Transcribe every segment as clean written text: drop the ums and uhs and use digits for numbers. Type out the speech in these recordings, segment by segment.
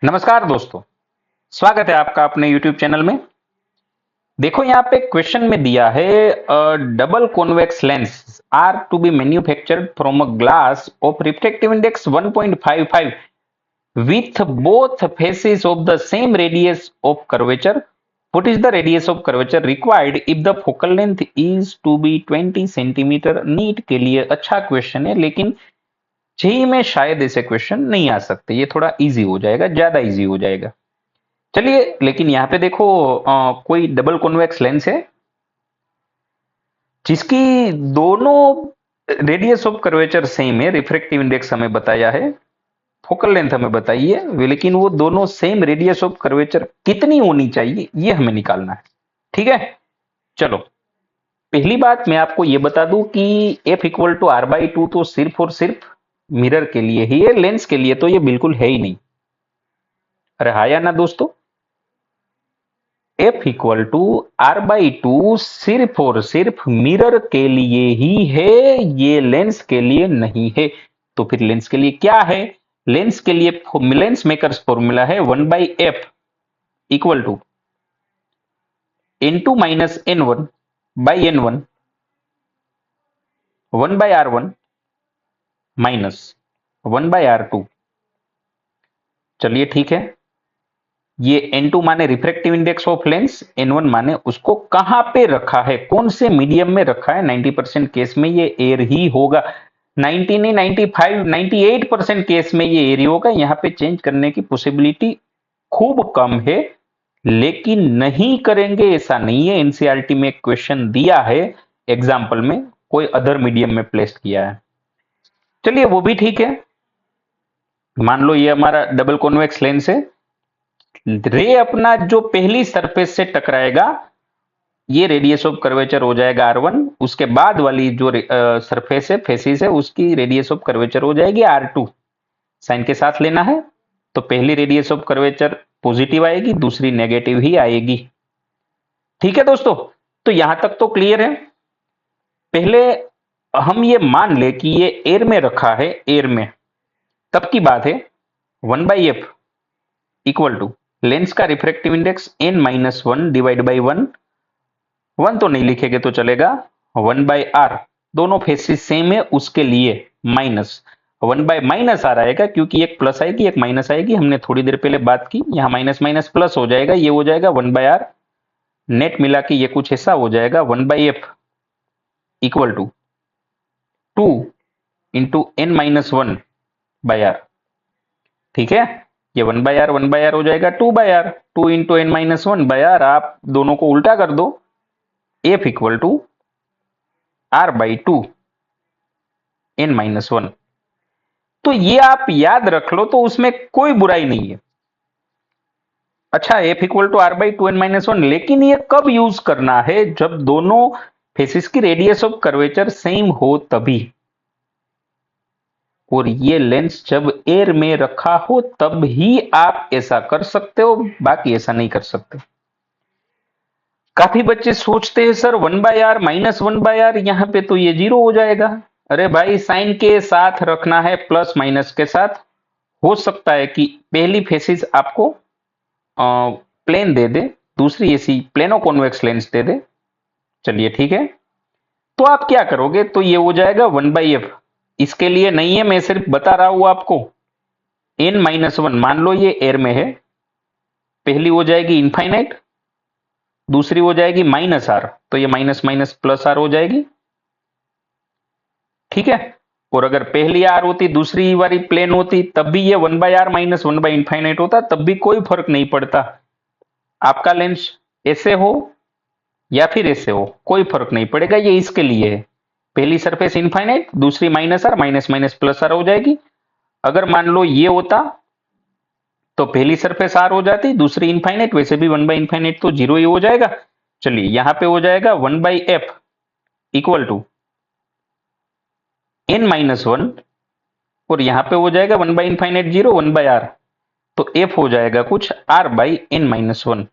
नमस्कार दोस्तों, स्वागत है आपका अपने YouTube चैनल में। देखो यहाँ पे क्वेश्चन में दिया है double convex lens are to be manufactured from a glass of refractive index 1.55 with both faces of the same radius of curvature. What is the radius of curvature required if the focal length is to be 20 centimetre? NEET के लिए अच्छा question है, लेकिन JEE में शायद ऐसे question नहीं आ सकते। ये थोड़ा इजी हो जाएगा, ज्यादा इजी हो जाएगा। चलिए, लेकिन यहाँ पे देखो कोई डबल कॉन्वेक्स लेंस है जिसकी दोनों रेडियस ऑफ कर्वेचर सेम है। रिफ्रैक्टिव इंडेक्स हमें बताया है, फोकल लेंथ हमें बताई है, लेकिन वो दोनों सेम रेडियस ऑफ कर्वेचर कितनी होनी चाहिए ये हमें निकालना है। ठीक है, चलो पहली बात मैं आपको ये बता दूं कि F इक्वल टू R/2 तो सिर्फ और सिर्फ मिरर के लिए ही है, लेंस के लिए तो ये बिल्कुल है ही नहीं। अरे हाँ या ना दोस्तों, F इक्वल टू R/2 सिर्फ और सिर्फ मिरर के लिए ही है, ये लेंस के लिए नहीं है। तो फिर लेंस के लिए क्या है? लेंस के लिए लेंस मेकर्स फॉर्मूला है 1/f equal to n2 minus n1 by n1 1/r1 minus 1/r2। चलिए ठीक है, ये n2 माने refractive index of lens, n1 माने उसको कहां पे रखा है, कौन से मीडियम में रखा है। 90% केस में ये एयर ही होगा, 90 नहीं 95 98% केस में ये एयर ही होगा। यहाँ पे चेंज करने की पॉसिबिलिटी खूब कम है, लेकिन नहीं करेंगे ऐसा नहीं है। एनसीईआरटी में क्वेश्चन दिया है, एग्जाम्पल में कोई अदर मीडियम में प्लेस किया है। चलिए वो भी ठीक है, मान लो ये हमारा डबल कॉन्वेक्स लेंस है। रे अपना जो पहली सरफेस से टकराएगा ये रेडियस ऑफ कर्वेचर हो जाएगा R1, उसके बाद वाली जो सरफेस है फेसिस है उसकी रेडियस ऑफ कर्वेचर हो जाएगी R2। साइन के साथ लेना है तो पहली रेडियस ऑफ कर्वेचर पॉजिटिव आएगी, दूसरी नेगेटिव ही आएगी। ठीक है दोस्तों, तो यहां तक तो क्लियर है। पहले हम ये मान ले कि ये एयर में रखा है, एयर में, तब की बात है 1/f इक्वल टू लेंस का refractive index n-1 divide by 1 तो नहीं लिखेंगे तो चलेगा, 1/r, दोनों फेसिस सेम है उसके लिए माइनस 1/-r आएगा, क्योंकि एक प्लस आएगी एक माइनस आएगी, हमने थोड़ी देर पहले बात की। यहां माइनस माइनस प्लस हो जाएगा, ये हो जाएगा 1/r, नेट मिला के ये कुछ ऐसा हो जाएगा 1/f equal to 2 into n-1/r। ठीक है, ये 1/r हो जाएगा 2/r, 2 इंटू n-1/r। आप दोनों को उल्टा कर दो, f equal to R/2 n-1। तो ये आप याद रख लो, तो उसमें कोई बुराई नहीं है। अच्छा, f equal to R/2 n-1, लेकिन ये कब यूज करना है? जब दोनों फेसिस की रेडियस ऑफ कर्वेचर सेम हो तभी, और ये लेंस जब एयर में रखा हो तब ही आप ऐसा कर सकते हो, बाकी ऐसा नहीं कर सकते। काफी बच्चे सोचते हैं सर 1/r माइनस 1/r, यहां पे तो ये 0 हो जाएगा। अरे भाई, साइन के साथ रखना है, प्लस माइनस के साथ। हो सकता है कि पहली फेसिस आपको प्लेन दे दे, दूसरी ऐसी प्लेनो कॉन्वेक्स लेंस दे दे। चलिए ठीक है, तो आप क्या करोगे? तो ये हो जाएगा 1/f। इसके लिए नहीं है, मैं सिर्फ बता रहा हूं आपको। n-1 मान लो ये एयर में है, पहली हो जाएगी इनफाइनाइट, दूसरी हो जाएगी -r, तो ये माइनस माइनस प्लस r हो जाएगी। ठीक है, और अगर पहली r होती दूसरी वाली प्लेन होती तब भी ये 1/r माइनस 1/इनफाइनाइट होता, तब भी कोई फर्क नहीं पड़ता। आपका लेंस ऐसे हो या फिर ऐसे हो, कोई फर्क नहीं पड़ेगा, ये इसके लिए है। पहली सरफेस इनफाइनाइट, दूसरी -r, minus minus plus r हो जाएगी। अगर मान लो ये होता तो पहली सरफेस r हो जाती, दूसरी इनफाइनाइट, वैसे भी 1/इनफाइनाइट तो 0 ही हो जाएगा। चलिए यहां पे हो जाएगा 1/f इक्वल टू n-1, और यहां पे हो जाएगा 1/इनफाइनाइट 0, 1/r, तो f हो जाएगा कुछ r/n-1।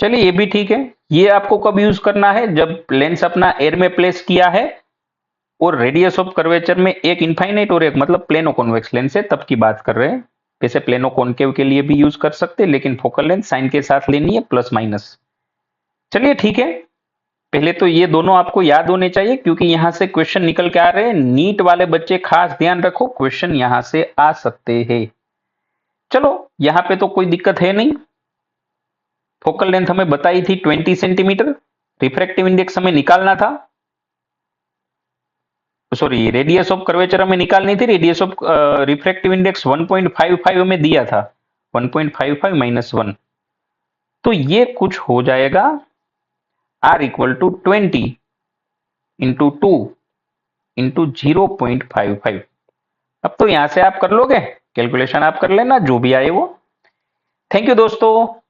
चलिए ये भी ठीक है। ये आपको कब यूज करना है? जब लेंस अपना एयर में प्लेस किया है और रेडियस ऑफ कर्वेचर में एक इनफाइनाइट और एक मतलब प्लेनो कॉन्वेक्स लेंस है, तब की बात कर रहे हैं। वैसे प्लेनो कॉनकेव के लिए भी यूज कर सकते हैं, लेकिन फोकल लेंथ साइन के साथ लेनी है प्लस माइनस। चलिए ठीक है, पहले तो ये दोनों आपको याद होने चाहिए क्योंकि यहां से क्वेश्चन निकल के आ रहे हैं। नीट वाले बच्चे खास ध्यान रखो, क्वेश्चन यहां से आ सकते हैं। चलो यहां पे तो कोई दिक्कत है नहीं। फोकल लेंथ हमें बताई थी 20 सेंटीमीटर, रिफ्रैक्टिव इंडेक्स हमें निकालना था, सॉरी रेडियस ऑफ कर्वेचर हमें निकालनी थी। रेडियस ऑफ रिफ्रैक्टिव इंडेक्स 1.55 हमें दिया था, 1.55 माइनस 1, तो ये कुछ हो जाएगा R equal to 20 into 2 into 0.55। अब तो यहां से आप कर लोगे, कैलकुलेशन आप कर लेना जो भी आए वो। थैंक यू दोस्तों।